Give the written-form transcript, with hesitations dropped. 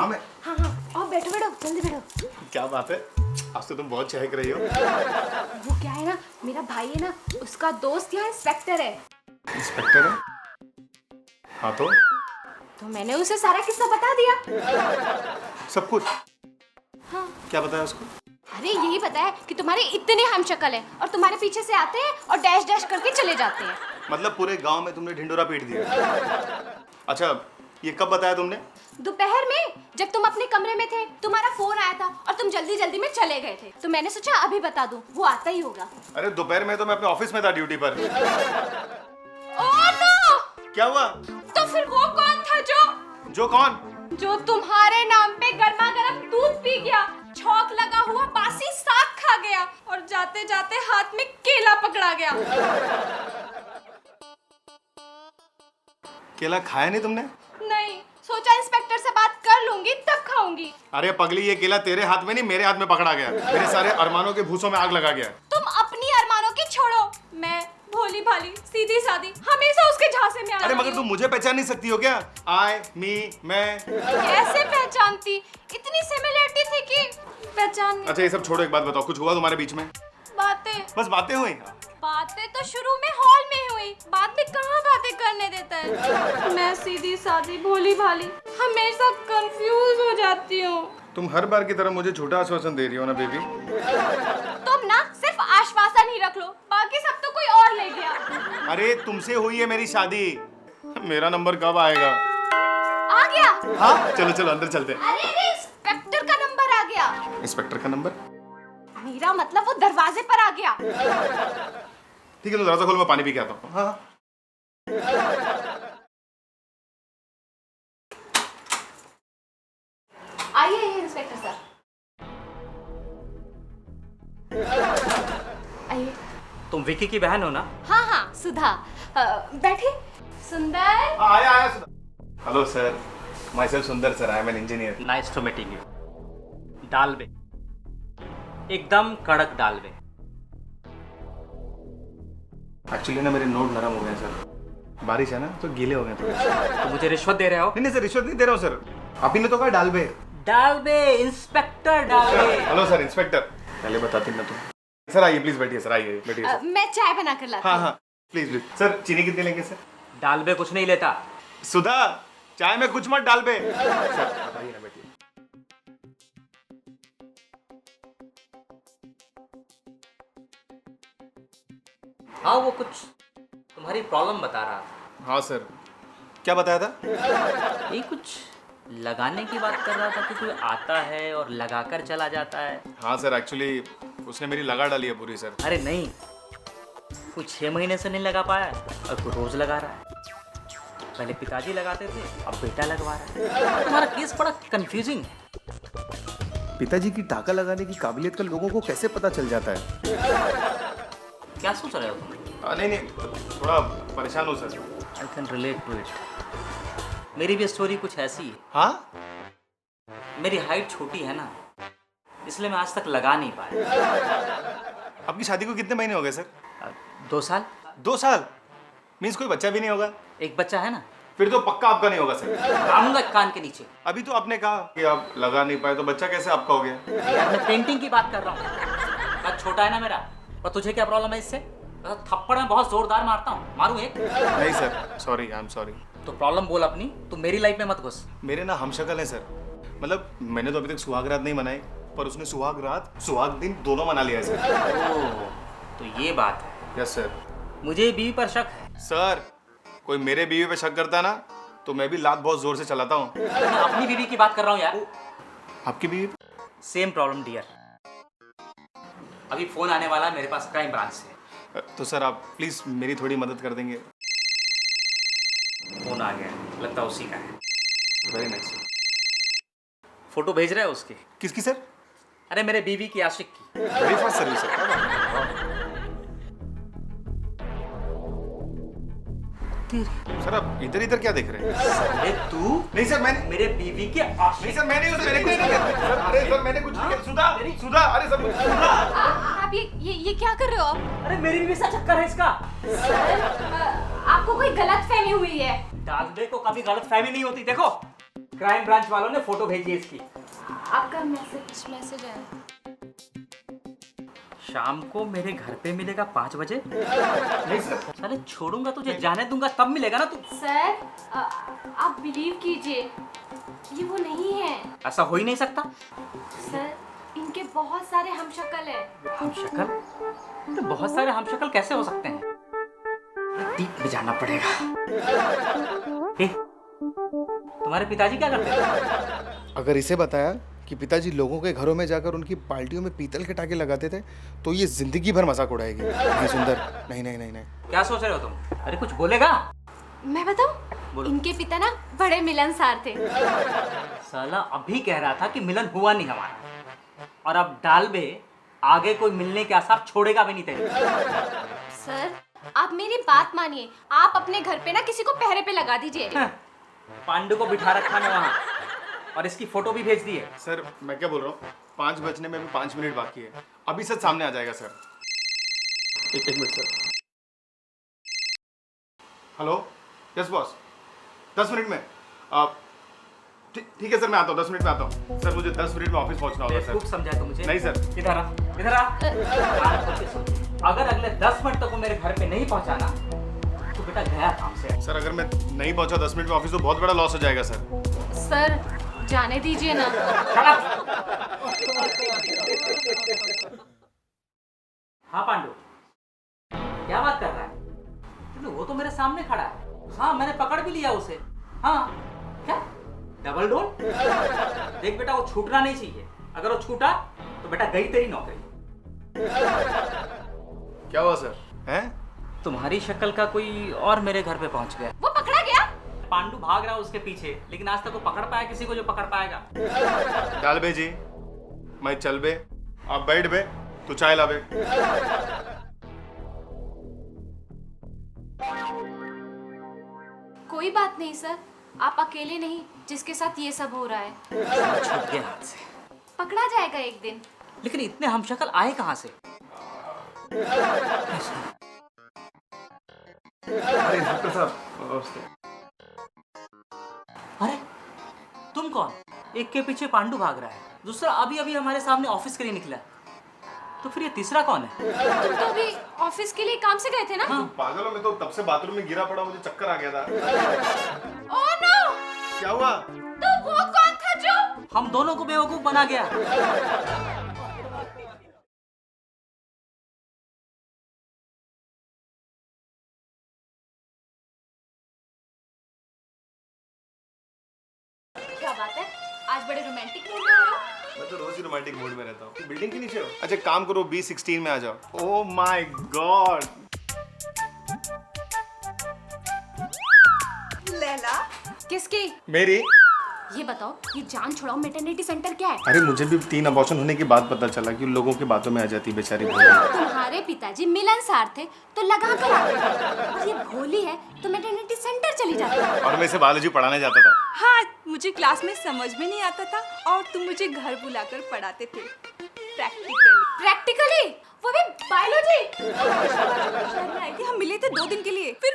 काम है। हाँ हाँ, और बैठो बैठो, जल्दी बैठो। क्या बात है, आज तो तुम बहुत चहक रही हो। वो क्या है ना, मेरा भाई है ना, उसका दोस्त यहाँ इंस्पेक्टर है। इंस्पेक्टर है? हाँ तो मैंने उसे सारा किस्सा बता दिया। सब कुछ? हाँ। क्या बताया उसको? अरे यही बताया कि तुम्हारे इतने हमशक्ल हैं और तुम्हारे पीछे से आते हैं और डैश डैश करके चले जाते हैं। मतलब पूरे गांव में तुमने ढिंडोरा पीट दिया। अच्छा, ये कब बताया तुमने? दोपहर में, जब तुम अपने कमरे में थे, तुम्हारा फोन आया था और तुम जल्दी जल्दी में चले गए थे, तो मैंने सोचा अभी बता दूं, वो आता ही होगा। अरे दोपहर में तो मैं अपने ऑफिस में था, ड्यूटी पर। Oh no! क्या हुआ? तो फिर वो कौन था जो कौन? जो तुम्हारे नाम पे गर्मा गर्म दूध पी गया, छौंक लगा हुआ बासी साग खा गया और जाते जाते हाथ में केला पकड़ा गया। केला खाया नहीं तुमने? नहीं, सोचा इंस्पेक्टर से बात कर लूंगी तब खाऊंगी। अरे पगली, ये केला तेरे हाथ में नहीं मेरे हाथ में पकड़ा गया। मेरे सारे अरमानों के भूसों में आग लगा गया। तुम अपनी अरमानों की छोड़ो, मैं भोली भाली सीधी सादी हमेशा उसके झांसे में आ अरे मगर तुम मुझे पहचान नहीं सकती हो क्या? आई, मी, मैं। कैसे पहचानती? इतनी सिमिलरिटी थी कि पहचान। अच्छा ये सब छोड़ो, एक बात बताओ, कुछ हुआ तुम्हारे बीच में? बातें। बस बातें हुई? बातें तो शुरू में हॉल में हुई, बाद में कहाँ बातें करने देता है। मैं सीधी सादी भोली भाली हमेशा कंफ्यूज हो जाती हूँ। तुम हर बार की तरह मुझे झूठा आश्वासन दे रही हो ना बेबी। तुम ना सिर्फ आश्वासन ही रख लो, बाकी सब तो कोई और ले गया। अरे तुमसे हुई है मेरी शादी, मेरा नंबर कब आएगा? आ गया? हाँ चलो चलो अंदर चलते हैं। अरे इंस्पेक्टर का नंबर आ गया। इंस्पेक्टर का नंबर? मेरा मतलब वो दरवाजे पर आ गया। ठीक है, तो दरवाजा खोल, मैं पानी पी के आता हूँ। हाँ आइए इंस्पेक्टर सर, आइए। तुम विकी की बहन हो ना? हाँ हाँ, सुधा। बैठे। सुंदर। आया आया Sundar. Hello sir, myself Sundar sir, I am an engineer. Nice to meeting you. डालवे, एकदम कड़क डालवे। एक्चुअली ना मेरे नोट नरम हो गए सर, बारिश है ना तो गीले हो गए थोड़े। तो मुझे रिश्वत दे रहे हो? नहीं सर, रिश्वत नहीं दे रहा हूँ सर, आप ही ने तो कहा डालबे। डालवे, इंस्पेक्टर डालवे। हेलो सर इंस्पेक्टर, पहले बताती ना तुम। सर आइए प्लीज, बैठिए सर, आइए बैठिए सर। मैं चाय बना कर लाती हूँ। हाँ हाँ प्लीज प्लीज। सर चीनी कितनी लेंगे सर? डालवे कुछ नहीं लेता। सुधा, चाय में कुछ मत डालबे। सर बताइए ना, बैठिए। हाँ वो कुछ तुम्हारी प्रॉब्लम बता रहा था। हाँ सर, क्या बताया था? ये कुछ लगाने की बात कर रहा था कि कोई आता है और लगाकर चला जाता है। हाँ सर, एक्चुअली उसने मेरी लगा डाली है पूरी सर। अरे नहीं, कुछ 6 महीने से नहीं लगा पाया और कोई रोज लगा रहा है। पहले पिताजी लगाते थे, अब बेटा लगवा रहा है। तुम्हारा केस बड़ा कंफ्यूजिंग है। पिताजी की टाका लगाने की काबिलियत का लोगों को कैसे पता चल जाता है? क्या सोच रहे हो तुम? नहीं नहीं, थोड़ा परेशान हूँ sir. I can relate to it. मेरी भी स्टोरी कुछ ऐसी है। हाँ? मेरी हाइट छोटी है ना, इसलिए मैं आज तक लगा नहीं पाया। आपकी शादी को कितने महीने हो गए सर? 2 साल। 2 साल? मीन्स कोई बच्चा भी नहीं होगा? एक बच्चा है ना। फिर तो पक्का आपका नहीं होगा सर। डालूंगा कान के नीचे। अभी तो आपने कहा कि आप लगा नहीं पाए, तो बच्चा कैसे आपका हो गया? यार मैं पेंटिंग की बात कर रहा हूँ। कद छोटा है ना मेरा। और तुझे क्या प्रॉब्लम है इससे? थप्पड़ में बहुत जोरदार मारता हूँ, मारूं एक? नहीं sir, sorry, I am sorry. तो प्रॉब्लम बोल अपनी, तू मेरी लाइफ में मत घुस। मेरे ना हमशक्ल है सर, मतलब मैंने तो अभी तक सुहाग रात नहीं मनाई, पर उसने सुहाग रात सुहाग दिन दोनों मना लिया है सर। ओह, तो ये बात है। Yes sir. मुझे बीवी पर शक है। सर, कोई मेरे बीवी पे शक करता ना तो मैं भी लात बहुत जोर से चलाता हूँ। मैं अपनी बीवी की बात कर रहा हूँ यार। आपकी बीवी? Same problem dear. अभी फोन आने वाला है मेरे पास क्राइम ब्रांच से। तो सर आप प्लीज मेरी थोड़ी मदद कर देंगे? फोन आ गया, लगता है उसी का है। Very nice. फोटो भेज रहे हो उसकी? किसकी सर? अरे मेरे बीवी की आशिक की। Very fast service sir. Sir आप इधर इधर क्या देख रहे हैं? अरे तू नहीं सर, मैंने मेरे बीवी के आशिक। नहीं सर, मैंने कुछ नहीं किया सर। अरे सर मैंने कुछ नहीं किया। सुधा, सुधा, अरे सर सुधा। आप ये क्या कर रहे हो आप? अरे मेरी बीवी से चक्कर है इसका। सर, आपको कोई गलतफहमी हुई है। डालबे को कभी गलतफहमी नहीं होती। देखो क्राइम ब्रांच वालों ने फोटो भेजी है इसकी। आपका मैसेज है। शाम को मेरे घर पे मिलेगा 5 बजे। नहीं सर। साले छोड़ूंगा तुझे, जाने दूंगा तब मिलेगा ना तू। सर आप बिलीव कीजिए, ये वो नहीं है। ऐसा हो ही नहीं सकता। सर इनके बहुत सारे हमशक्ल है। हमशक्ल? तो बहुत सारे हमशक्ल कैसे हो सकते हैं? दीप बुझाना पड़ेगा। ए, तुम्हारे पिताजी क्या करते हैं? अगर इसे बताया कि पिताजी लोगों के घरों में जाकर उनकी पार्टियों में पीतल के टाके लगाते थे तो ये जिंदगी भर मजाक उड़ाएगी। नहीं सुंदर, नहीं नहीं नहीं नहीं। क्या सोच रहे हो तुम? अरे कुछ बोलेगा? मैं बताऊं? बोलो। इनके पिता ना बड़े मिलनसार थे। साला अभी कह रहा था कि मिलन हुआ नहीं हमारा, और अब डाल बे आगे कोई मिलने के आसार छोड़ेगा भी नहीं तेरे। सर आप मेरी बात मानिए, आप अपने घर पे ना किसी को पहरे पे लगा दीजिए। पांडु को बिठा रखा है वहाँ, और इसकी फोटो भी भेज दी है। सर मैं क्या बोल रहा हूँ, 5 बजने में भी 5 मिनट बाकी है, अभी सच सामने आ जाएगा सर। एक minute sir. Hello, yes boss, 10 minute में। ठीक है सर, मैं आता हूँ, 10 मिनट में आता हूँ। सर मुझे 10 मिनट में ऑफिस पहुँचना होगा खूब सर। समझा तो मुझे। नहीं सर। इधर आ, इधर आ। अगर अगले 10 मिनट तक वो मेरे घर पे नहीं पहुंचाना तो बेटा गया काम से। सर अगर मैं नहीं पहुँचा 10 मिनट में ऑफिस तो बहुत बड़ा लॉस हो जाएगा सर। सर जाने दीजिए ना। हाँ पांडु, क्या बात कर रहा है? वो तो मेरे सामने खड़ा है। हाँ मैंने पकड़ भी लिया उसे। हाँ क्या डबल डोल? देख बेटा वो छूटना नहीं चाहिए, अगर वो छूटा तो बेटा गई तेरी नौकरी। क्या हुआ सर? हैं? तुम्हारी शक्ल का कोई और मेरे घर पे पहुंच गया। वो पकड़ा गया? पांडु भाग रहा है उसके पीछे, लेकिन आज तक वो पकड़ पाया किसी को जो पकड़ पाएगा? डाल बे जी, मैं चल बे, आप बैठ बे, तू चाय ला बे। कोई बात नहीं सर, आप अकेले नहीं जिसके साथ ये सब हो रहा है। छूट गया हाथ से। पकड़ा जाएगा एक दिन। लेकिन इतने हमशक्ल आए कहाँ से? अरे इंस्पेक्टर साहब, अरे तुम कौन? एक के पीछे पांडु भाग रहा है, दूसरा अभी अभी हमारे सामने ऑफिस के लिए निकला, तो फिर ये तीसरा कौन है? तुम तो अभी ऑफिस के लिए काम से गए थे ना? हाँ। पागल हो, मैं तो तब से बाथरूम में गिरा पड़ा, मुझे चक्कर आ गया था। Oh no! क्या हुआ? तो वो कौन था जो? हम दोनों को बेवकूफ बना गया। क्या बात है, आज बड़े रोमांटिक मूड में हो। मैं तो रोज ही रोमांटिक मूड में रहता हूँ। बिल्डिंग के नीचे हो? अच्छा काम करो, B16 में आ जाओ। Oh my God. लैला, किसकी? मेरी? ये बताओ, ये जान छुड़ाओ मैटरनिटी सेंटर क्या है? अरे मुझे भी 3 अबॉर्शन होने के बाद पता चला कि उन लोगों की बातों में आ जाती बेचारी भोली। तुम्हारे पिताजी मिलनसार थे तो लगा कर आते थे, और ये भोली है तो मैटरनिटी सेंटर चली जाती है। और मैं इसे बायोलॉजी पढ़ाने जाता था। हाँ मुझे क्लास में समझ में नहीं आता था और तुम मुझे घर बुलाकर पढ़ाते थे प्रैक्टिकली। प्रैक्टिकली? वो भी बायोलॉजी? शहर में आई थी, हम मिले थे 2 दिन के लिए, फिर